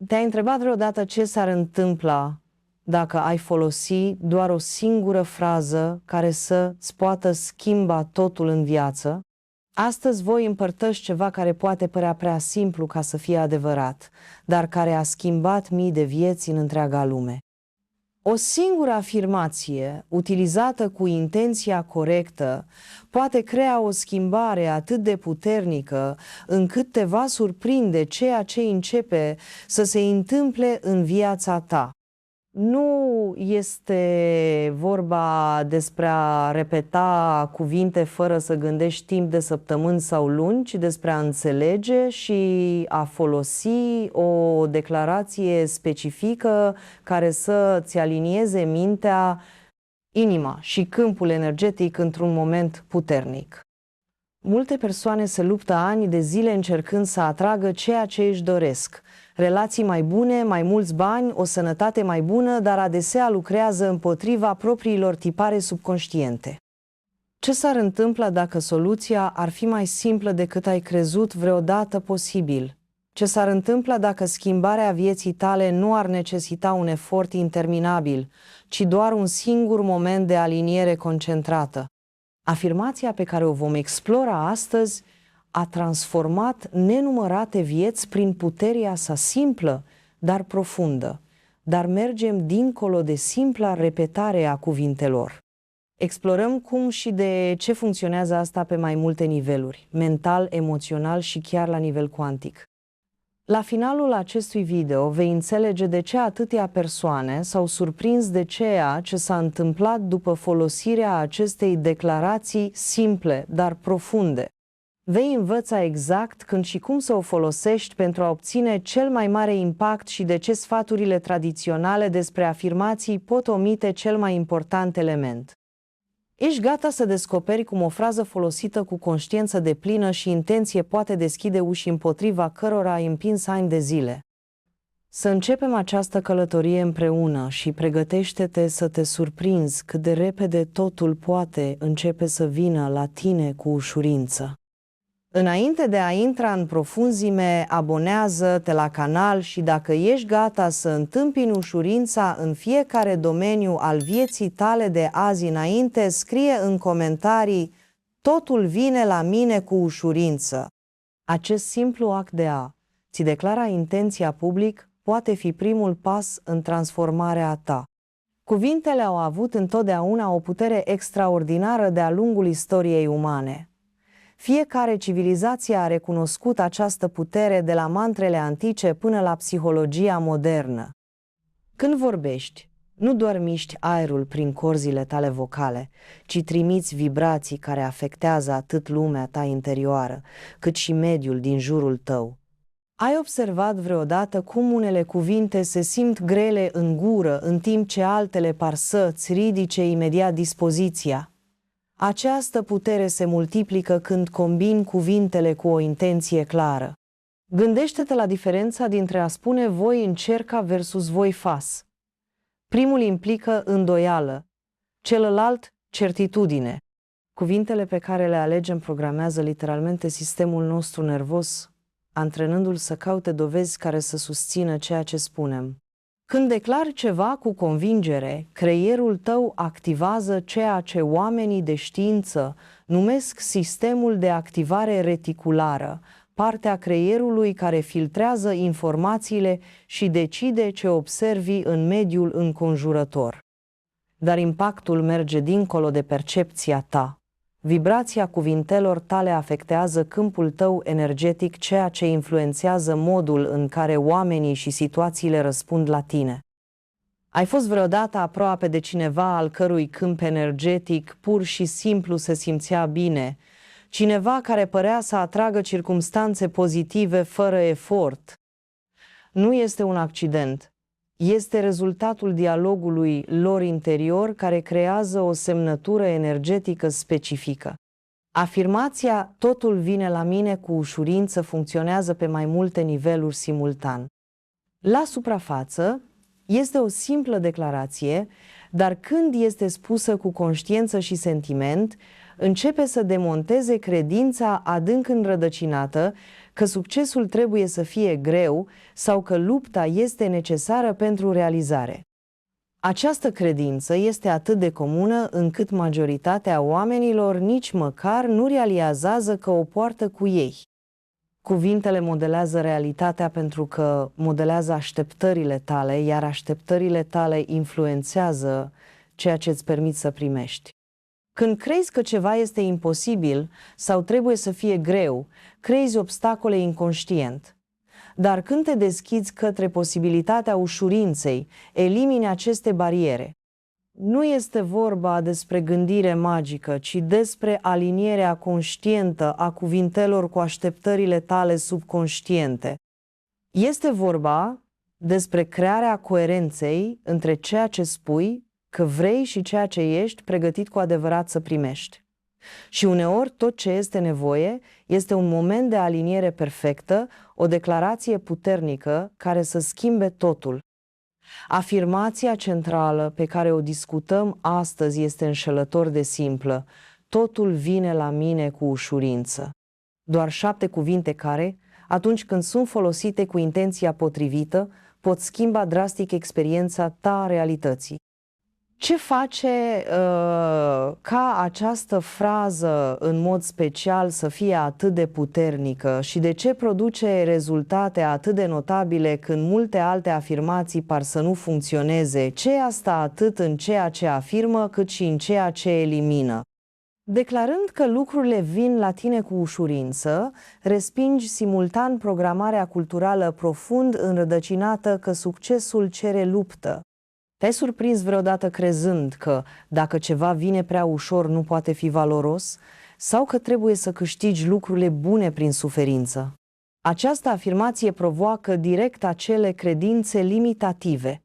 Te-ai întrebat vreodată ce s-ar întâmpla dacă ai folosi doar o singură frază care să-ți poată schimba totul în viață? Astăzi voi împărtăși ceva care poate părea prea simplu ca să fie adevărat, dar care a schimbat mii de vieți în întreaga lume. O singură afirmație, utilizată cu intenția corectă, poate crea o schimbare atât de puternică încât te va surprinde ceea ce începe să se întâmple în viața ta. Nu este vorba despre a repeta cuvinte fără să gândești timp de săptămâni sau luni, ci despre a înțelege și a folosi o declarație specifică care să-ți alinieze mintea, inima și câmpul energetic într-un moment puternic. Multe persoane se luptă ani de zile încercând să atragă ceea ce își doresc. Relații mai bune, mai mulți bani, o sănătate mai bună, dar adesea lucrează împotriva propriilor tipare subconștiente. Ce s-ar întâmpla dacă soluția ar fi mai simplă decât ai crezut vreodată posibil? Ce s-ar întâmpla dacă schimbarea vieții tale nu ar necesita un efort interminabil, ci doar un singur moment de aliniere concentrată? Afirmația pe care o vom explora astăzi a transformat nenumărate vieți prin puterea sa simplă, dar profundă. Dar mergem dincolo de simpla repetare a cuvintelor. Explorăm cum și de ce funcționează asta pe mai multe niveluri, mental, emoțional și chiar la nivel cuantic. La finalul acestui video vei înțelege de ce atâtea persoane s-au surprins de ceea ce s-a întâmplat după folosirea acestei declarații simple, dar profunde. Vei învăța exact când și cum să o folosești pentru a obține cel mai mare impact și de ce sfaturile tradiționale despre afirmații pot omite cel mai important element. Ești gata să descoperi cum o frază folosită cu conștiință deplină și intenție poate deschide uși împotriva cărora ai împins ani de zile. Să începem această călătorie împreună și pregătește-te să te surprinzi cât de repede totul poate începe să vină la tine cu ușurință. Înainte de a intra în profunzime, abonează-te la canal și dacă ești gata să întâmpini ușurința în fiecare domeniu al vieții tale de azi înainte, scrie în comentarii: totul vine la mine cu ușurință. Acest simplu act de a-ți declara intenția public poate fi primul pas în transformarea ta. Cuvintele au avut întotdeauna o putere extraordinară de-a lungul istoriei umane. Fiecare civilizație a recunoscut această putere de la mantrele antice până la psihologia modernă. Când vorbești, nu doar miști aerul prin corzile tale vocale, ci trimiți vibrații care afectează atât lumea ta interioară, cât și mediul din jurul tău. Ai observat vreodată cum unele cuvinte se simt grele în gură, în timp ce altele par să-ți ridice imediat dispoziția? Această putere se multiplică când combini cuvintele cu o intenție clară. Gândește-te la diferența dintre a spune voi încerca versus voi fas. Primul implică îndoială, celălalt certitudine. Cuvintele pe care le alegem programează literalmente sistemul nostru nervos, antrenându-l să caute dovezi care să susțină ceea ce spunem. Când declari ceva cu convingere, creierul tău activează ceea ce oamenii de știință numesc sistemul de activare reticulară, partea creierului care filtrează informațiile și decide ce observi în mediul înconjurător. Dar impactul merge dincolo de percepția ta. Vibrația cuvintelor tale afectează câmpul tău energetic, ceea ce influențează modul în care oamenii și situațiile răspund la tine. Ai fost vreodată aproape de cineva al cărui câmp energetic pur și simplu se simțea bine, cineva care părea să atragă circumstanțe pozitive fără efort? Nu este un accident. Este rezultatul dialogului lor interior care creează o semnătură energetică specifică. Afirmația totul vine la mine cu ușurință funcționează pe mai multe niveluri simultan. La suprafață este o simplă declarație, dar când este spusă cu conștiință și sentiment, începe să demonteze credința adânc înrădăcinată că succesul trebuie să fie greu sau că lupta este necesară pentru realizare. Această credință este atât de comună încât majoritatea oamenilor nici măcar nu realizează că o poartă cu ei. Cuvintele modelează realitatea pentru că modelează așteptările tale, iar așteptările tale influențează ceea ce îți permit să primești. Când crezi că ceva este imposibil sau trebuie să fie greu, creezi obstacole inconștient. Dar când te deschizi către posibilitatea ușurinței, elimini aceste bariere. Nu este vorba despre gândire magică, ci despre alinierea conștientă a cuvintelor cu așteptările tale subconștiente. Este vorba despre crearea coerenței între ceea ce spui că vrei și ceea ce ești pregătit cu adevărat să primești. Și uneori tot ce este nevoie este un moment de aliniere perfectă, o declarație puternică care să schimbe totul. Afirmația centrală pe care o discutăm astăzi este înșelător de simplă. Totul vine la mine cu ușurință. Doar 7 cuvinte care, atunci când sunt folosite cu intenția potrivită, pot schimba drastic experiența ta a realității. Ce face ca această frază în mod special să fie atât de puternică și de ce produce rezultate atât de notabile când multe alte afirmații par să nu funcționeze? Ce asta atât în ceea ce afirmă cât și în ceea ce elimină? Declarând că lucrurile vin la tine cu ușurință, respingi simultan programarea culturală profund înrădăcinată că succesul cere luptă. Te-ai surprins vreodată crezând că dacă ceva vine prea ușor nu poate fi valoros sau că trebuie să câștigi lucrurile bune prin suferință? Această afirmație provoacă direct acele credințe limitative.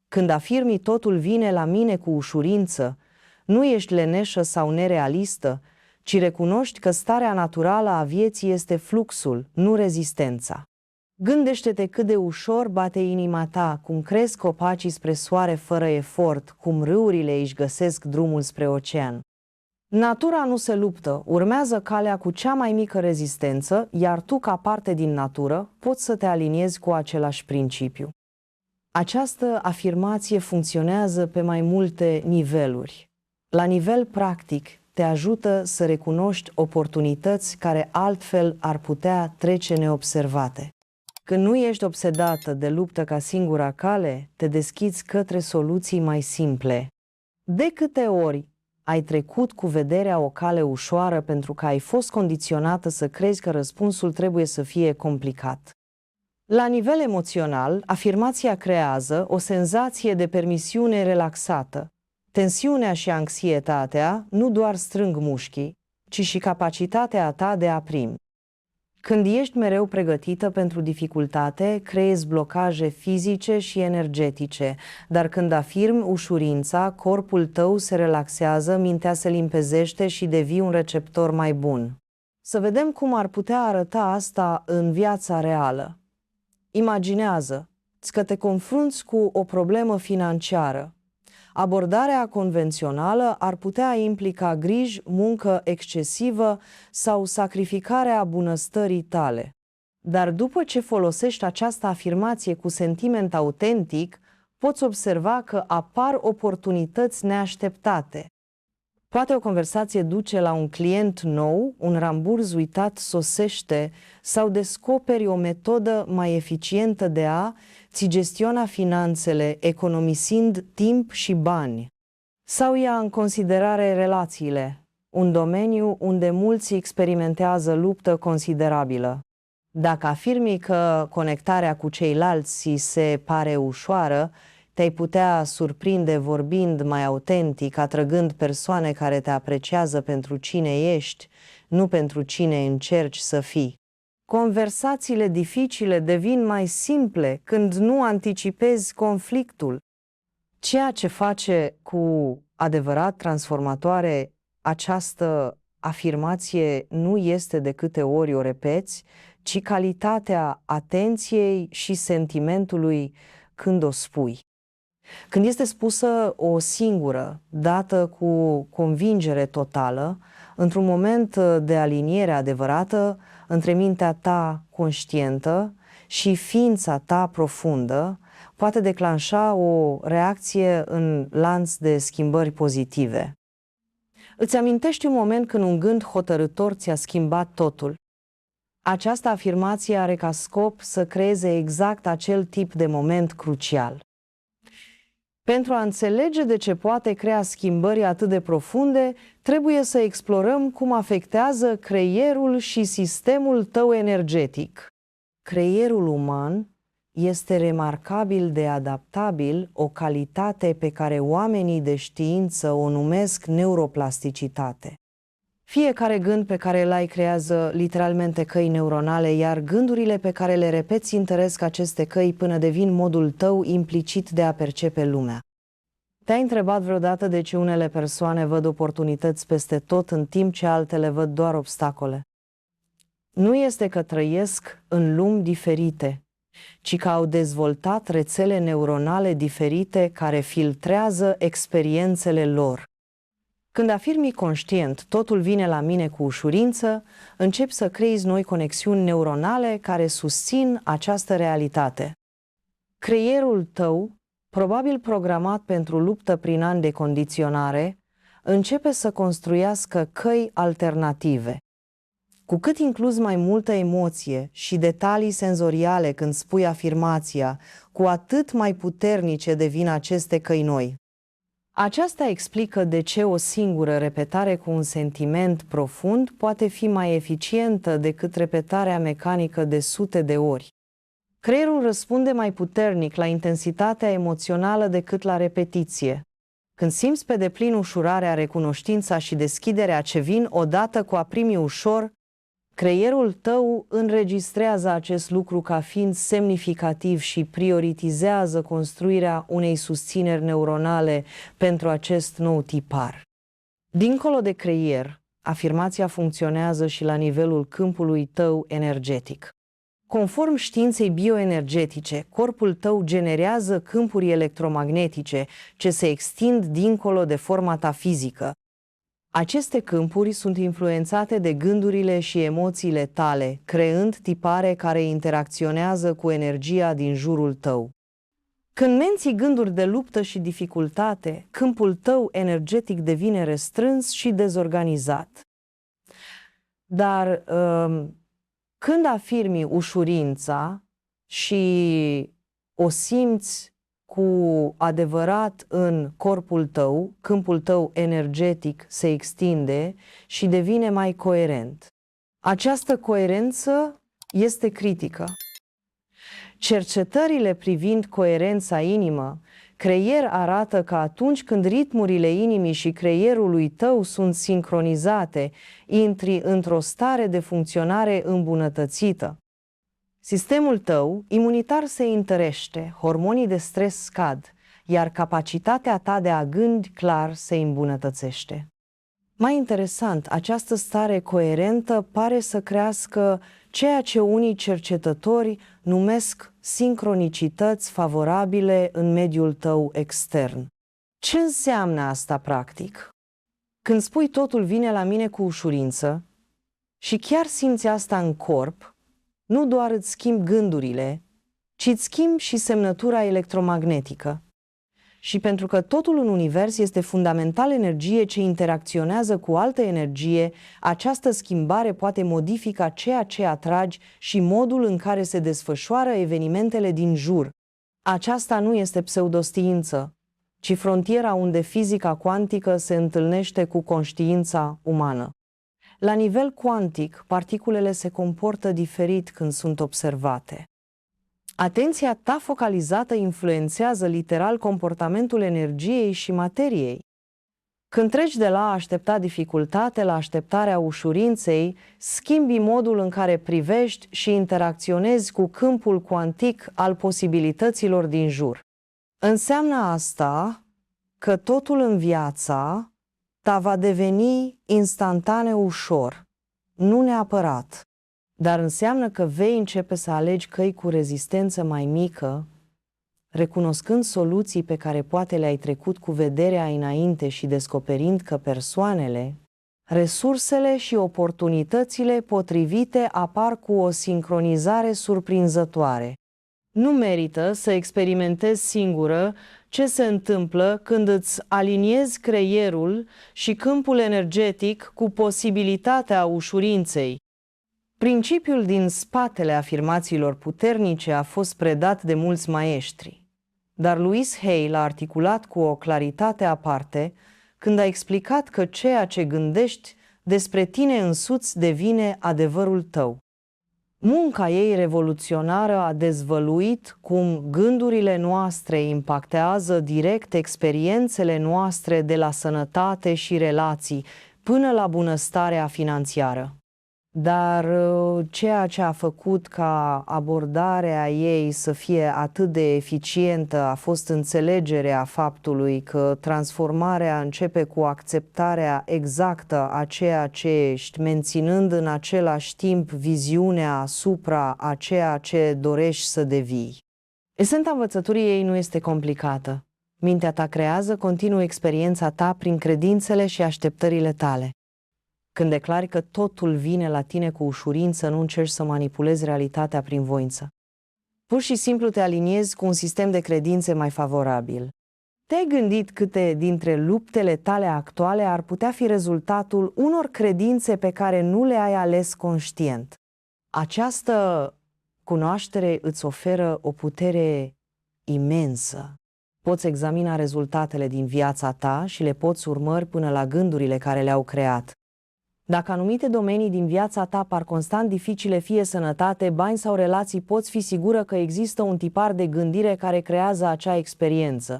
Când afirmi totul vine la mine cu ușurință, nu ești leneșă sau nerealistă, ci recunoști că starea naturală a vieții este fluxul, nu rezistența. Gândește-te cât de ușor bate inima ta, cum cresc copacii spre soare fără efort, cum râurile își găsesc drumul spre ocean. Natura nu se luptă, urmează calea cu cea mai mică rezistență, iar tu, ca parte din natură, poți să te aliniezi cu același principiu. Această afirmație funcționează pe mai multe niveluri. La nivel practic, te ajută să recunoști oportunități care altfel ar putea trece neobservate. Când nu ești obsedată de luptă ca singura cale, te deschizi către soluții mai simple. De câte ori ai trecut cu vederea o cale ușoară pentru că ai fost condiționată să crezi că răspunsul trebuie să fie complicat? La nivel emoțional, afirmația creează o senzație de permisiune relaxată. Tensiunea și anxietatea nu doar strâng mușchii, ci și capacitatea ta de a primi. Când ești mereu pregătită pentru dificultate, creezi blocaje fizice și energetice, dar când afirmi ușurința, corpul tău se relaxează, mintea se limpezește și devii un receptor mai bun. Să vedem cum ar putea arăta asta în viața reală. Imaginează că te confrunți cu o problemă financiară. Abordarea convențională ar putea implica griji, muncă excesivă sau sacrificarea bunăstării tale. Dar după ce folosești această afirmație cu sentiment autentic, poți observa că apar oportunități neașteptate. Poate o conversație duce la un client nou, un ramburs uitat sosește sau descoperi o metodă mai eficientă de a-ți gestiona finanțele, economisind timp și bani. Sau ia în considerare relațiile, un domeniu unde mulți experimentează luptă considerabilă. Dacă afirmi că conectarea cu ceilalți se pare ușoară, te-ai putea surprinde vorbind mai autentic, atrăgând persoane care te apreciază pentru cine ești, nu pentru cine încerci să fii. Conversațiile dificile devin mai simple când nu anticipezi conflictul. Ceea ce face cu adevărat transformatoare această afirmație nu este de câte ori o repeți, ci calitatea atenției și sentimentului când o spui. Când este spusă o singură, dată cu convingere totală, într-un moment de aliniere adevărată, între mintea ta conștientă și ființa ta profundă poate declanșa o reacție în lanț de schimbări pozitive. Îți amintești un moment când un gând hotărâtor ți-a schimbat totul? Această afirmație are ca scop să creeze exact acel tip de moment crucial. Pentru a înțelege de ce poate crea schimbări atât de profunde, trebuie să explorăm cum afectează creierul și sistemul tău energetic. Creierul uman este remarcabil de adaptabil, o calitate pe care oamenii de știință o numesc neuroplasticitate. Fiecare gând pe care îl ai creează literalmente căi neuronale, iar gândurile pe care le repeți întăresc aceste căi până devin modul tău implicit de a percepe lumea. Te-ai întrebat vreodată de ce unele persoane văd oportunități peste tot în timp ce altele văd doar obstacole? Nu este că trăiesc în lumi diferite, ci că au dezvoltat rețele neuronale diferite care filtrează experiențele lor. Când afirmi conștient, totul vine la mine cu ușurință, începi să creezi noi conexiuni neuronale care susțin această realitate. Creierul tău, probabil programat pentru luptă prin ani de condiționare, începe să construiască căi alternative. Cu cât incluzi mai multă emoție și detalii senzoriale când spui afirmația, cu atât mai puternice devin aceste căi noi. Aceasta explică de ce o singură repetare cu un sentiment profund poate fi mai eficientă decât repetarea mecanică de sute de ori. Creierul răspunde mai puternic la intensitatea emoțională decât la repetiție. Când simți pe deplin ușurarea, recunoștința și deschiderea ce vin odată cu a primi ușor, creierul tău înregistrează acest lucru ca fiind semnificativ și prioritizează construirea unei susțineri neuronale pentru acest nou tipar. Dincolo de creier, afirmația funcționează și la nivelul câmpului tău energetic. Conform științei bioenergetice, corpul tău generează câmpuri electromagnetice ce se extind dincolo de forma ta fizică. Aceste câmpuri sunt influențate de gândurile și emoțiile tale, creând tipare care interacționează cu energia din jurul tău. Când menții gânduri de luptă și dificultate, câmpul tău energetic devine restrâns și dezorganizat. Dar când afirmi ușurința și o simți cu adevărat în corpul tău, câmpul tău energetic se extinde și devine mai coerent. Această coerență este critică. Cercetările privind coerența inimă, creier arată că atunci când ritmurile inimii și creierului tău sunt sincronizate, intri într-o stare de funcționare îmbunătățită. Sistemul tău imunitar se întărește, hormonii de stres scad, iar capacitatea ta de a gândi clar se îmbunătățește. Mai interesant, această stare coerentă pare să crească ceea ce unii cercetători numesc sincronicități favorabile în mediul tău extern. Ce înseamnă asta practic? Când spui totul vine la mine cu ușurință și chiar simți asta în corp, nu doar îți schimbi gândurile, ci îți schimbi și semnătura electromagnetică. Și pentru că totul în univers este fundamental energie ce interacționează cu altă energie, această schimbare poate modifica ceea ce atragi și modul în care se desfășoară evenimentele din jur. Aceasta nu este pseudoștiință, ci frontiera unde fizica cuantică se întâlnește cu conștiința umană. La nivel cuantic, particulele se comportă diferit când sunt observate. Atenția ta focalizată influențează literal comportamentul energiei și materiei. Când treci de la a aștepta dificultate la așteptarea ușurinței, schimbi modul în care privești și interacționezi cu câmpul cuantic al posibilităților din jur. Înseamnă asta că totul în viața ta va deveni instantaneu ușor, nu neapărat, dar înseamnă că vei începe să alegi căi cu rezistență mai mică, recunoscând soluții pe care poate le-ai trecut cu vederea înainte și descoperind că persoanele, Resursele și oportunitățile potrivite apar cu o sincronizare surprinzătoare. Nu merită să experimentezi singură ce se întâmplă când îți aliniezi creierul și câmpul energetic cu posibilitatea ușurinței. Principiul din spatele afirmațiilor puternice a fost predat de mulți maestri, dar Louise Hay l-a articulat cu o claritate aparte când a explicat că ceea ce gândești despre tine însuți devine adevărul tău. Munca ei revoluționară a dezvăluit cum gândurile noastre impactează direct experiențele noastre de la sănătate și relații până la bunăstarea financiară. Dar ceea ce a făcut ca abordarea ei să fie atât de eficientă a fost înțelegerea faptului că transformarea începe cu acceptarea exactă a ceea ce ești, menținând în același timp viziunea asupra a ceea ce dorești să devii. Esența învățăturii ei nu este complicată. Mintea ta creează continuu experiența ta prin credințele și așteptările tale. Când declari că totul vine la tine cu ușurință, nu încerci să manipulezi realitatea prin voință. Pur și simplu te aliniezi cu un sistem de credințe mai favorabil. Te-ai gândit câte dintre luptele tale actuale ar putea fi rezultatul unor credințe pe care nu le ai ales conștient? Această cunoaștere îți oferă o putere imensă. Poți examina rezultatele din viața ta și le poți urmări până la gândurile care le-au creat. Dacă anumite domenii din viața ta par constant dificile, fie sănătate, bani sau relații, poți fi sigură că există un tipar de gândire care creează acea experiență.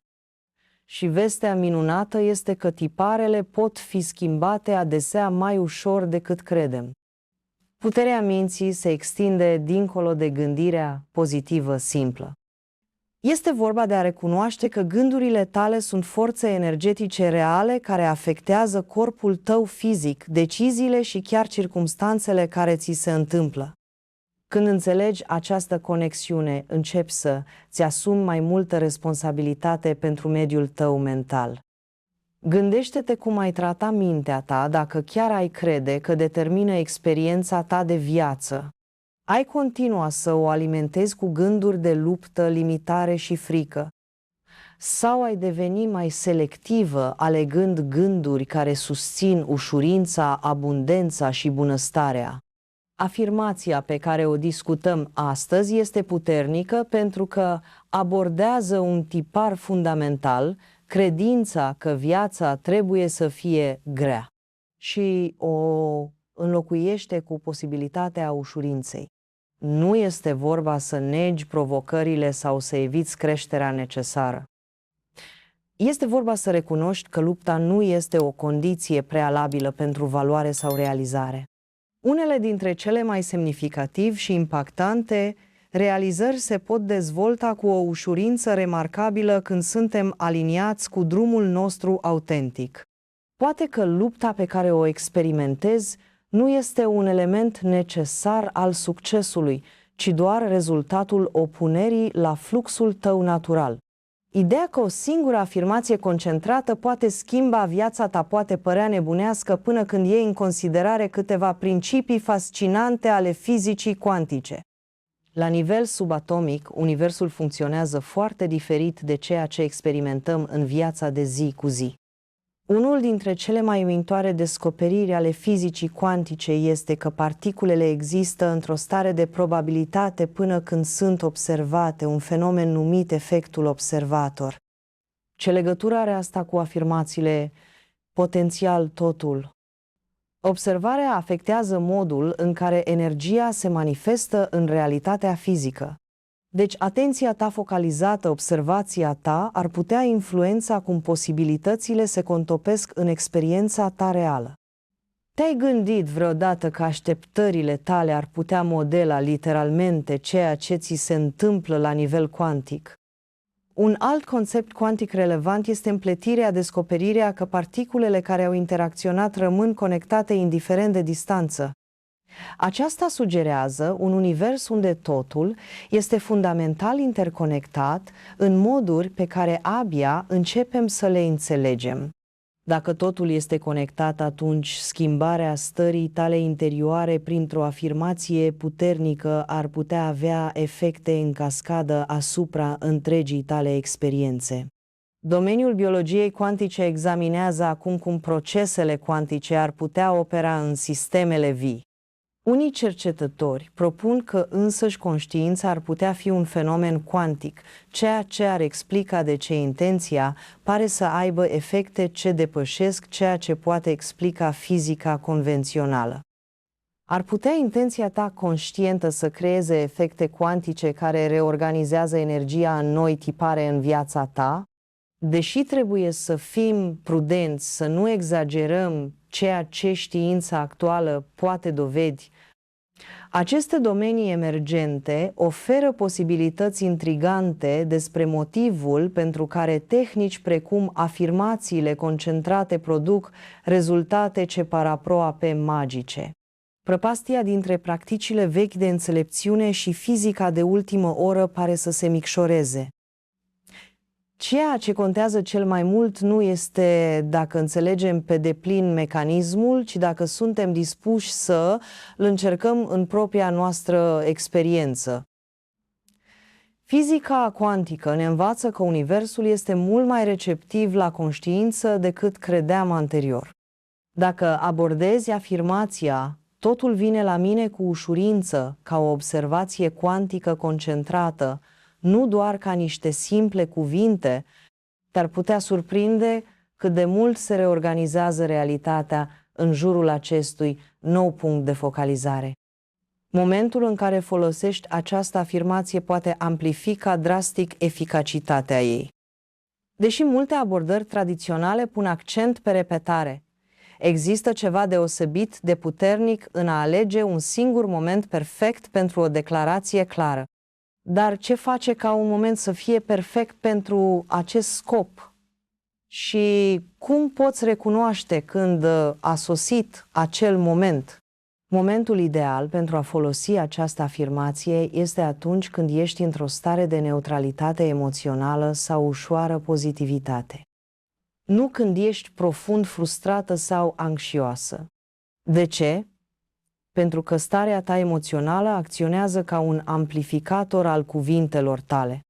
Și vestea minunată este că tiparele pot fi schimbate adesea mai ușor decât credem. Puterea minții se extinde dincolo de gândirea pozitivă simplă. Este vorba de a recunoaște că gândurile tale sunt forțe energetice reale care afectează corpul tău fizic, deciziile și chiar circumstanțele care ți se întâmplă. Când înțelegi această conexiune, începi să-ți asumi mai multă responsabilitate pentru mediul tău mental. Gândește-te cum ai trata mintea ta dacă chiar ai crede că determină experiența ta de viață. Ai continua să o alimentezi cu gânduri de luptă, limitare și frică? Sau ai deveni mai selectivă, alegând gânduri care susțin ușurința, abundența și bunăstarea? Afirmația pe care o discutăm astăzi este puternică pentru că abordează un tipar fundamental, credința că viața trebuie să fie grea, și o înlocuiește cu posibilitatea ușurinței. Nu este vorba să negi provocările sau să eviți creșterea necesară. Este vorba să recunoști că lupta nu este o condiție prealabilă pentru valoare sau realizare. Unele dintre cele mai semnificative și impactante realizări se pot dezvolta cu o ușurință remarcabilă când suntem aliniați cu drumul nostru autentic. Poate că lupta pe care o experimentezi nu este un element necesar al succesului, ci doar rezultatul opunerii la fluxul tău natural. Ideea că o singură afirmație concentrată poate schimba viața ta poate părea nebunească până când iei în considerare câteva principii fascinante ale fizicii cuantice. La nivel subatomic, universul funcționează foarte diferit de ceea ce experimentăm în viața de zi cu zi. Unul dintre cele mai uimitoare descoperiri ale fizicii cuantice este că particulele există într-o stare de probabilitate până când sunt observate, un fenomen numit efectul observator. Ce legătură are asta cu afirmațiile potențial totul? Observarea afectează modul în care energia se manifestă în realitatea fizică. Deci, atenția ta focalizată, observația ta, ar putea influența cum posibilitățile se contopesc în experiența ta reală. Te-ai gândit vreodată că așteptările tale ar putea modela literalmente ceea ce ți se întâmplă la nivel cuantic? Un alt concept cuantic relevant este împletirea, descoperirea că particulele care au interacționat rămân conectate indiferent de distanță. Aceasta sugerează un univers unde totul este fundamental interconectat în moduri pe care abia începem să le înțelegem. Dacă totul este conectat, atunci schimbarea stării tale interioare printr-o afirmație puternică ar putea avea efecte în cascadă asupra întregii tale experiențe. Domeniul biologiei cuantice examinează acum cum procesele cuantice ar putea opera în sistemele vii. Unii cercetători propun că însăși conștiința ar putea fi un fenomen cuantic, ceea ce ar explica de ce intenția pare să aibă efecte ce depășesc ceea ce poate explica fizica convențională. Ar putea intenția ta conștientă să creeze efecte cuantice care reorganizează energia în noi tipare în viața ta? Deși trebuie să fim prudenți, să nu exagerăm ceea ce știința actuală poate dovedi, aceste domenii emergente oferă posibilități intrigante despre motivul pentru care tehnici precum afirmațiile concentrate produc rezultate ce par aproape magice. Prăpastia dintre practicile vechi de înțelepciune și fizica de ultimă oră pare să se micșoreze. Ceea ce contează cel mai mult nu este dacă înțelegem pe deplin mecanismul, ci dacă suntem dispuși să îl încercăm în propria noastră experiență. Fizica cuantică ne învață că universul este mult mai receptiv la conștiință decât credeam anterior. Dacă abordezi afirmația "totul vine la mine cu ușurință" ca o observație cuantică concentrată, nu doar ca niște simple cuvinte, te-ar putea surprinde cât de mult se reorganizează realitatea în jurul acestui nou punct de focalizare. Momentul în care folosești această afirmație poate amplifica drastic eficacitatea ei. Deși multe abordări tradiționale pun accent pe repetare, există ceva deosebit de puternic în a alege un singur moment perfect pentru o declarație clară. Dar ce face ca un moment să fie perfect pentru acest scop? Și cum poți recunoaște când a sosit acel moment? Momentul ideal pentru a folosi această afirmație este atunci când ești într-o stare de neutralitate emoțională sau ușoară pozitivitate. Nu când ești profund frustrată sau anxioasă. De ce? Pentru că starea ta emoțională acționează ca un amplificator al cuvintelor tale.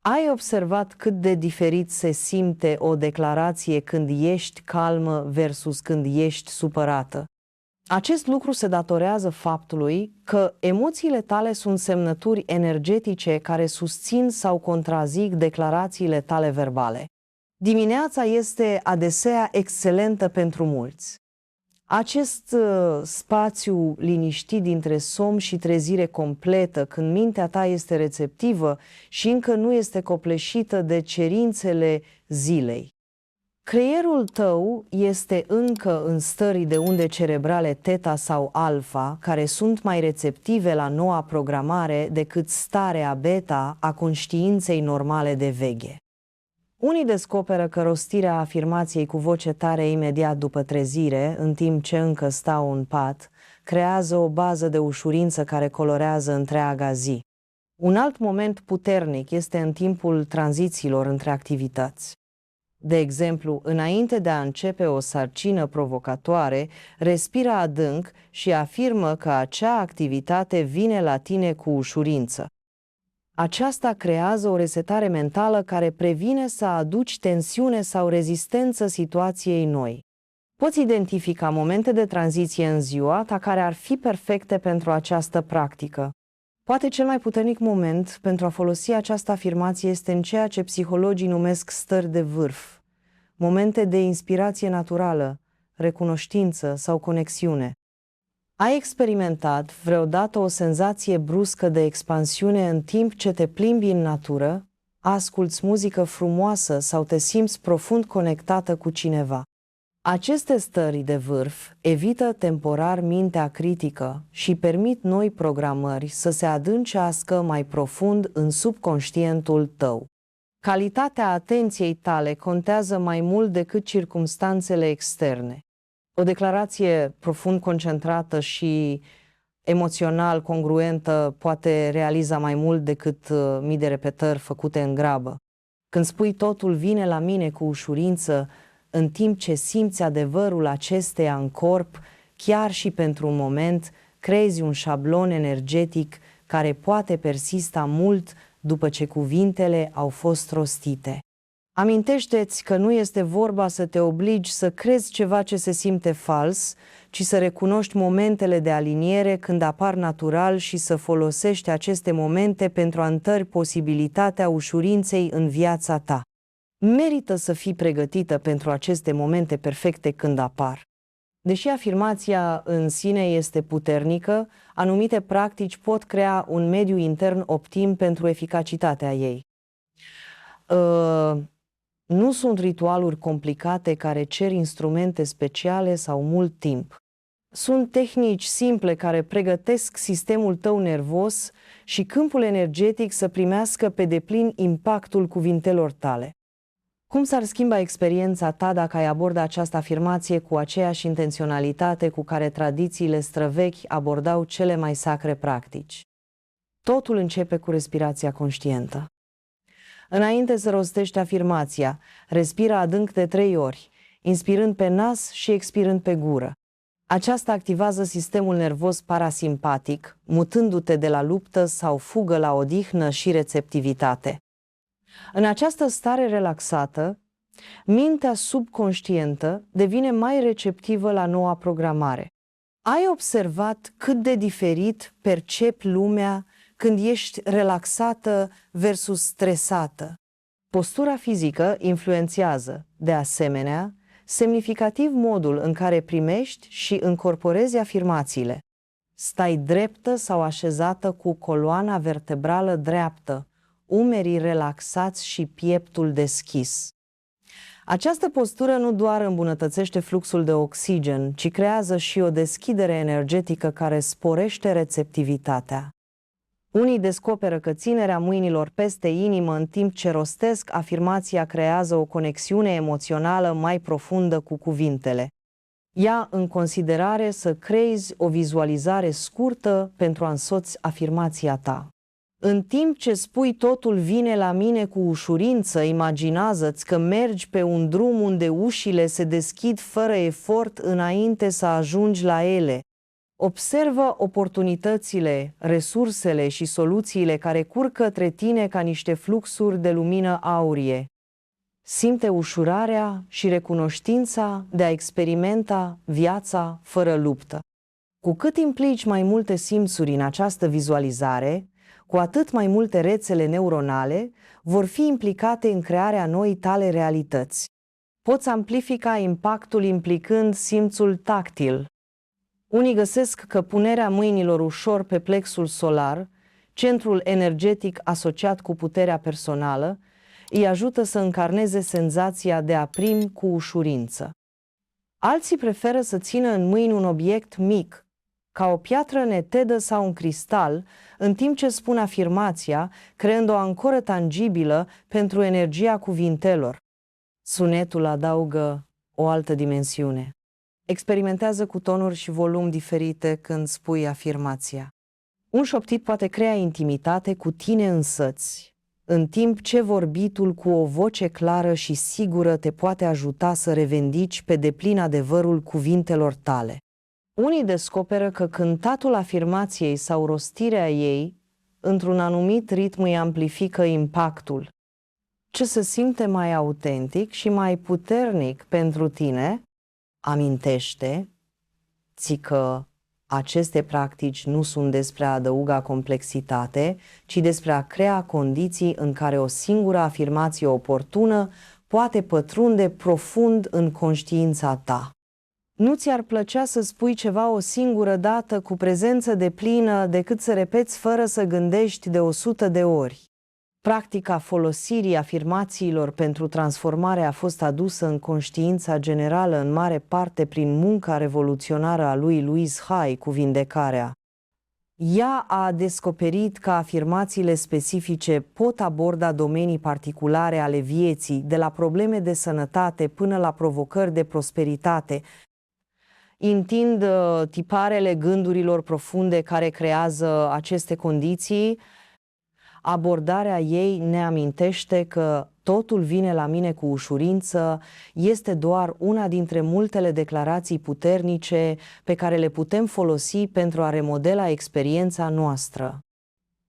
Ai observat cât de diferit se simte o declarație când ești calmă versus când ești supărată? Acest lucru se datorează faptului că emoțiile tale sunt semnături energetice care susțin sau contrazic declarațiile tale verbale. Dimineața este adesea excelentă pentru mulți. Acest spațiu liniștit dintre somn și trezire completă, când mintea ta este receptivă și încă nu este copleșită de cerințele zilei. Creierul tău este încă în stări de unde cerebrale teta sau alfa, care sunt mai receptive la noua programare decât starea beta a conștiinței normale de veche. Unii descoperă că rostirea afirmației cu voce tare imediat după trezire, în timp ce încă stau în pat, creează o bază de ușurință care colorează întreaga zi. Un alt moment puternic este în timpul tranzițiilor între activități. De exemplu, înainte de a începe o sarcină provocatoare, respiră adânc și afirmă că acea activitate vine la tine cu ușurință. Aceasta creează o resetare mentală care previne să aduci tensiune sau rezistență situației noi. Poți identifica momente de tranziție în ziua ta care ar fi perfecte pentru această practică. Poate cel mai puternic moment pentru a folosi această afirmație este în ceea ce psihologii numesc stări de vârf, momente de inspirație naturală, recunoștință sau conexiune. Ai experimentat vreodată o senzație bruscă de expansiune în timp ce te plimbi în natură, asculți muzică frumoasă sau te simți profund conectată cu cineva? Aceste stări de vârf evită temporar mintea critică și permit noi programări să se adâncească mai profund în subconștientul tău. Calitatea atenției tale contează mai mult decât circumstanțele externe. O declarație profund concentrată și emoțional congruentă poate realiza mai mult decât mii de repetări făcute în grabă. Când spui "totul vine la mine cu ușurință", în timp ce simți adevărul acesteia în corp, chiar și pentru un moment, creezi un șablon energetic care poate persista mult după ce cuvintele au fost rostite. Amintește-ți că nu este vorba să te obligi să crezi ceva ce se simte fals, ci să recunoști momentele de aliniere când apar natural și să folosești aceste momente pentru a întări posibilitatea ușurinței în viața ta. Merită să fii pregătită pentru aceste momente perfecte când apar. Deși afirmația în sine este puternică, anumite practici pot crea un mediu intern optim pentru eficacitatea ei. Nu sunt ritualuri complicate care cer instrumente speciale sau mult timp. Sunt tehnici simple care pregătesc sistemul tău nervos și câmpul energetic să primească pe deplin impactul cuvintelor tale. Cum s-ar schimba experiența ta dacă ai aborda această afirmație cu aceeași intenționalitate cu care tradițiile străvechi abordau cele mai sacre practici? Totul începe cu respirația conștientă. Înainte să rostești afirmația, respiră adânc de 3 ori, inspirând pe nas și expirând pe gură. Aceasta activează sistemul nervos parasimpatic, mutându-te de la luptă sau fugă la odihnă și receptivitate. În această stare relaxată, mintea subconștientă devine mai receptivă la noua programare. Ai observat cât de diferit percepi lumea când ești relaxată versus stresată? Postura fizică influențează, de asemenea, semnificativ modul în care primești și încorporezi afirmațiile. Stai dreptă sau așezată cu coloana vertebrală dreaptă, umerii relaxați și pieptul deschis. Această postură nu doar îmbunătățește fluxul de oxigen, ci creează și o deschidere energetică care sporește receptivitatea. Unii descoperă că ținerea mâinilor peste inimă în timp ce rostesc afirmația creează o conexiune emoțională mai profundă cu cuvintele. Ia în considerare să creezi o vizualizare scurtă pentru a însoți afirmația ta. În timp ce spui totul vine la mine cu ușurință, imaginează-ți că mergi pe un drum unde ușile se deschid fără efort înainte să ajungi la ele. Observă oportunitățile, resursele și soluțiile care curg către tine ca niște fluxuri de lumină aurie. Simte ușurarea și recunoștința de a experimenta viața fără luptă. Cu cât implici mai multe simțuri în această vizualizare, cu atât mai multe rețele neuronale vor fi implicate în crearea noii tale realități. Poți amplifica impactul implicând simțul tactil. Unii găsesc că punerea mâinilor ușor pe plexul solar, centrul energetic asociat cu puterea personală, îi ajută să încarneze senzația de a primi cu ușurință. Alții preferă să țină în mâini un obiect mic, ca o piatră netedă sau un cristal, în timp ce spun afirmația, creând o ancoră tangibilă pentru energia cuvintelor. Sunetul adaugă o altă dimensiune. Experimentează cu tonuri și volum diferite când spui afirmația. Un șoptit poate crea intimitate cu tine însăți, în timp ce vorbitul cu o voce clară și sigură te poate ajuta să revendici pe deplin adevărul cuvintelor tale. Unii descoperă că cântatul afirmației sau rostirea ei, într-un anumit ritm, îi amplifică impactul. Ce se simte mai autentic și mai puternic pentru tine, amintește-ți că aceste practici nu sunt despre a adăuga complexitate, ci despre a crea condiții în care o singură afirmație oportună poate pătrunde profund în conștiința ta. Nu ți-ar plăcea să spui ceva o singură dată cu prezență deplină decât să repeți fără să gândești de 100 de ori? Practica folosirii afirmațiilor pentru transformare a fost adusă în conștiința generală în mare parte prin munca revoluționară a lui Louise Hay cu vindecarea. Ea a descoperit că afirmațiile specifice pot aborda domenii particulare ale vieții, de la probleme de sănătate până la provocări de prosperitate, intind tiparele gândurilor profunde care creează aceste condiții. Abordarea ei ne amintește că totul vine la mine cu ușurință este doar una dintre multele declarații puternice pe care le putem folosi pentru a remodela experiența noastră.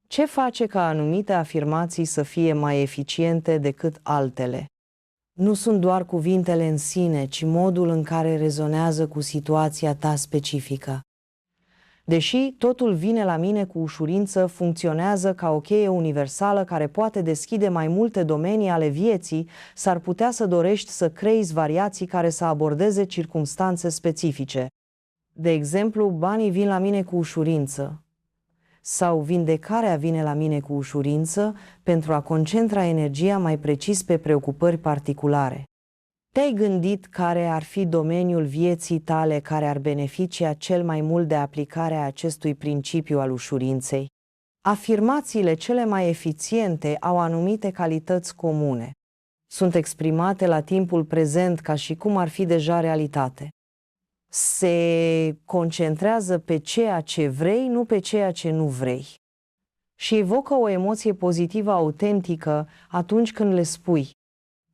Ce face ca anumite afirmații să fie mai eficiente decât altele? Nu sunt doar cuvintele în sine, ci modul în care rezonează cu situația ta specifică. Deși totul vine la mine cu ușurință, funcționează ca o cheie universală care poate deschide mai multe domenii ale vieții, s-ar putea să dorești să creezi variații care să abordeze circumstanțe specifice. De exemplu, banii vin la mine cu ușurință sau vindecarea vine la mine cu ușurință pentru a concentra energia mai precis pe preocupări particulare. Te-ai gândit care ar fi domeniul vieții tale care ar beneficia cel mai mult de aplicarea acestui principiu al ușurinței? Afirmațiile cele mai eficiente au anumite calități comune. Sunt exprimate la timpul prezent ca și cum ar fi deja realitate. Se concentrează pe ceea ce vrei, nu pe ceea ce nu vrei. Și evocă o emoție pozitivă autentică atunci când le spui.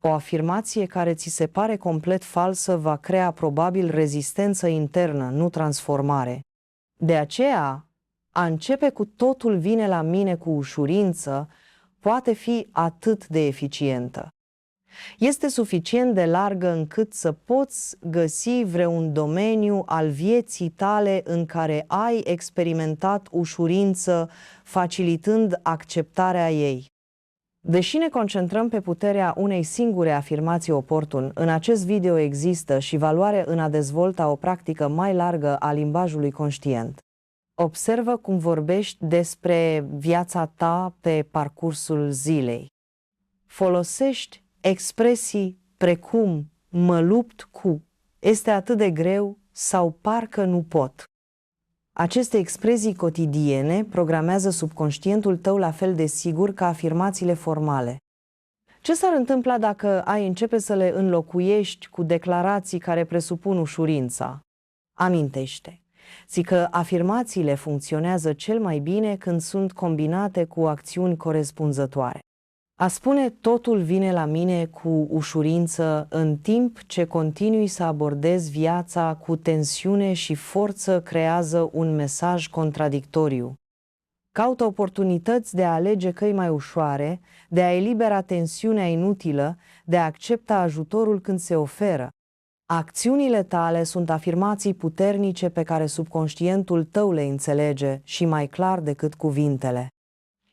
O afirmație care ți se pare complet falsă va crea probabil rezistență internă, nu transformare. De aceea, a începe cu totul vine la mine cu ușurință poate fi atât de eficientă. Este suficient de largă încât să poți găsi vreun domeniu al vieții tale în care ai experimentat ușurință, facilitând acceptarea ei. Deși ne concentrăm pe puterea unei singure afirmații oportun, în acest video există și valoare în a dezvolta o practică mai largă a limbajului conștient. Observă cum vorbești despre viața ta pe parcursul zilei. Folosești expresii precum mă lupt cu, este atât de greu sau parcă nu pot. Aceste expresii cotidiene programează subconștientul tău la fel de sigur ca afirmațiile formale. Ce s-ar întâmpla dacă ai începe să le înlocuiești cu declarații care presupun ușurința? Amintește, zi că afirmațiile funcționează cel mai bine când sunt combinate cu acțiuni corespunzătoare. A spune totul vine la mine cu ușurință în timp ce continui să abordezi viața cu tensiune și forță creează un mesaj contradictoriu. Caută oportunități de a alege căi mai ușoare, de a elibera tensiunea inutilă, de a accepta ajutorul când se oferă. Acțiunile tale sunt afirmații puternice pe care subconștientul tău le înțelege și mai clar decât cuvintele.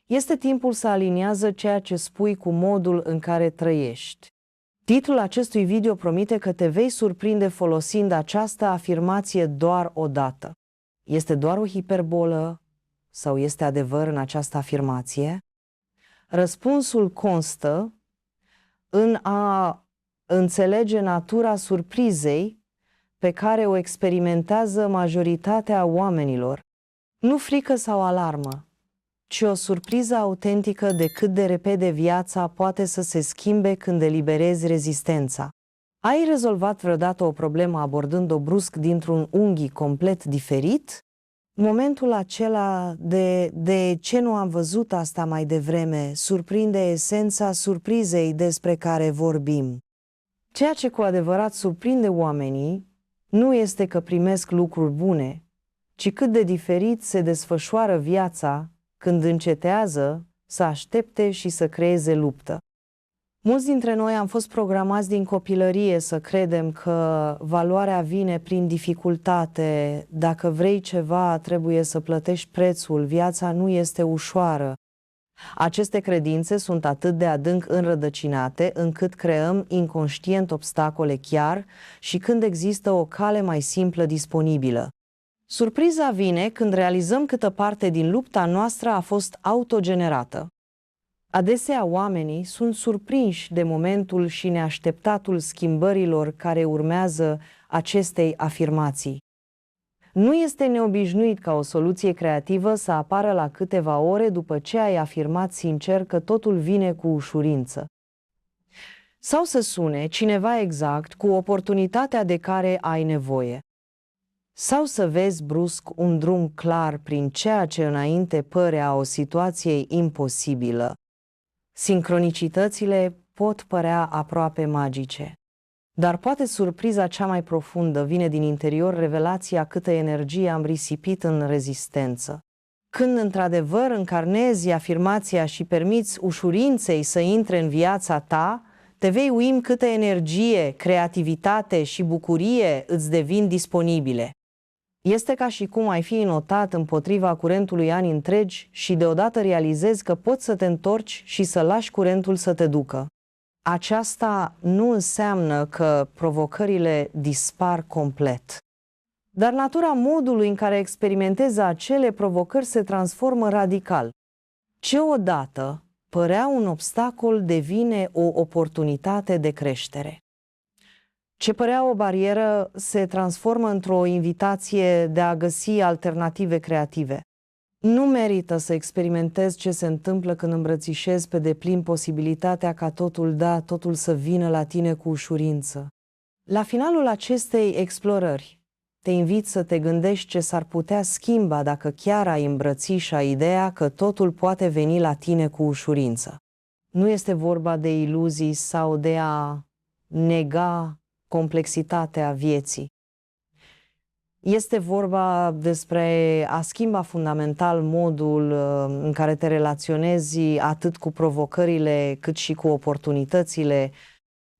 Este timpul să aliniază ceea ce spui cu modul în care trăiești. Titlul acestui video promite că te vei surprinde folosind această afirmație doar o dată. Este doar o hiperbolă sau este adevăr în această afirmație? Răspunsul constă în a înțelege natura surprizei pe care o experimentează majoritatea oamenilor. Nu frică sau alarmă, ci o surpriză autentică de cât de repede viața poate să se schimbe când eliberezi rezistența. Ai rezolvat vreodată o problemă abordând-o brusc dintr-un unghi complet diferit? Momentul acela de ce nu am văzut asta mai devreme surprinde esența surprizei despre care vorbim. Ceea ce cu adevărat surprinde oamenii nu este că primesc lucruri bune, ci cât de diferit se desfășoară viața când încetează să aștepte și să creeze luptă. Mulți dintre noi am fost programați din copilărie să credem că valoarea vine prin dificultate, dacă vrei ceva trebuie să plătești prețul, viața nu este ușoară. Aceste credințe sunt atât de adânc înrădăcinate încât creăm inconștient obstacole chiar și când există o cale mai simplă disponibilă. Surpriza vine când realizăm câtă parte din lupta noastră a fost autogenerată. Adesea oamenii sunt surprinși de momentul și neașteptatul schimbărilor care urmează acestei afirmații. Nu este neobișnuit ca o soluție creativă să apară la câteva ore după ce ai afirmat sincer că totul vine cu ușurință. Sau să sune cineva exact cu oportunitatea de care ai nevoie. Sau să vezi brusc un drum clar prin ceea ce înainte părea o situație imposibilă. Sincronicitățile pot părea aproape magice. Dar poate surpriza cea mai profundă vine din interior, revelația câtă energie am risipit în rezistență. Când într-adevăr încarnezi afirmația și permiți ușurinței să intre în viața ta, te vei uimi câtă energie, creativitate și bucurie îți devin disponibile. Este ca și cum ai fi înotat împotriva curentului ani întregi și deodată realizezi că poți să te întorci și să lași curentul să te ducă. Aceasta nu înseamnă că provocările dispar complet. Dar natura modului în care experimentezi acele provocări se transformă radical. Ce odată părea un obstacol devine o oportunitate de creștere. Ce părea o barieră se transformă într-o invitație de a găsi alternative creative. Nu merită să experimentezi ce se întâmplă când îmbrățișezi pe deplin posibilitatea ca totul să vină la tine cu ușurință. La finalul acestei explorări, te invit să te gândești ce s-ar putea schimba dacă chiar ai îmbrățișa ideea că totul poate veni la tine cu ușurință. Nu este vorba de iluzii sau de a nega complexitatea vieții. Este vorba despre a schimba fundamental modul în care te relaționezi atât cu provocările cât și cu oportunitățile.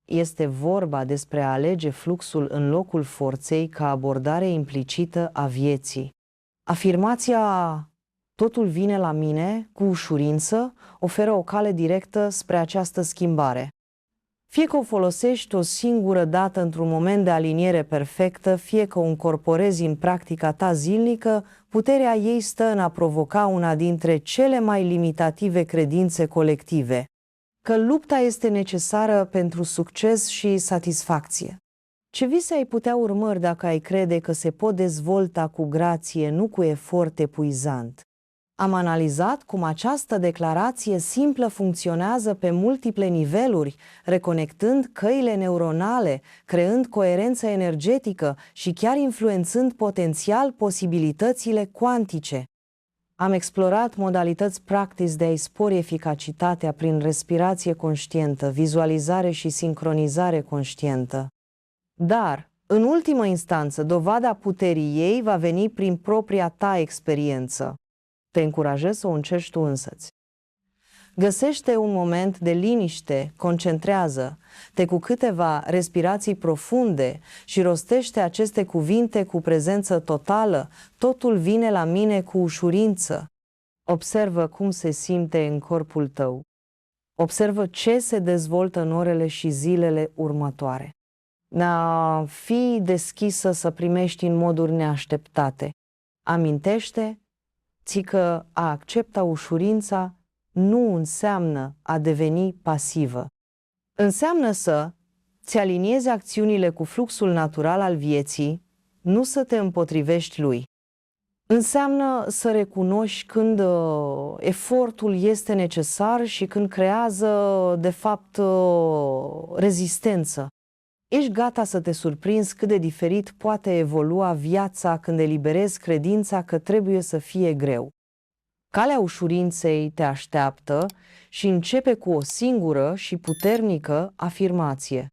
Este vorba despre a alege fluxul în locul forței ca abordare implicită a vieții. Afirmația "totul vine la mine cu ușurință" oferă o cale directă spre această schimbare. Fie că o folosești o singură dată într-un moment de aliniere perfectă, fie că o încorporezi în practica ta zilnică, puterea ei stă în a provoca una dintre cele mai limitative credințe colective: că lupta este necesară pentru succes și satisfacție. Ce vise ai putea urmări dacă ai crede că se pot dezvolta cu grație, nu cu efort epuizant? Am analizat cum această declarație simplă funcționează pe multiple niveluri, reconectând căile neuronale, creând coerență energetică și chiar influențând potențial posibilitățile cuantice. Am explorat modalități practice de a-i spori eficacitatea prin respirație conștientă, vizualizare și sincronizare conștientă. Dar, în ultimă instanță, dovada puterii ei va veni prin propria ta experiență. Te încurajez să o încerci tu însăți. Găsește un moment de liniște, concentrează-te cu câteva respirații profunde și rostește aceste cuvinte cu prezență totală: totul vine la mine cu ușurință. Observă cum se simte în corpul tău. Observă ce se dezvoltă în orele și zilele următoare. Fii deschisă să primești în moduri neașteptate. Amintește-ți că a accepta ușurința nu înseamnă a deveni pasivă. Înseamnă să-ți aliniezi acțiunile cu fluxul natural al vieții, nu să te împotrivești lui. Înseamnă să recunoști când efortul este necesar și când creează, de fapt, rezistență. Ești gata să te surprinzi cât de diferit poate evolua viața când eliberezi credința că trebuie să fie greu. Calea ușurinței te așteaptă și începe cu o singură și puternică afirmație: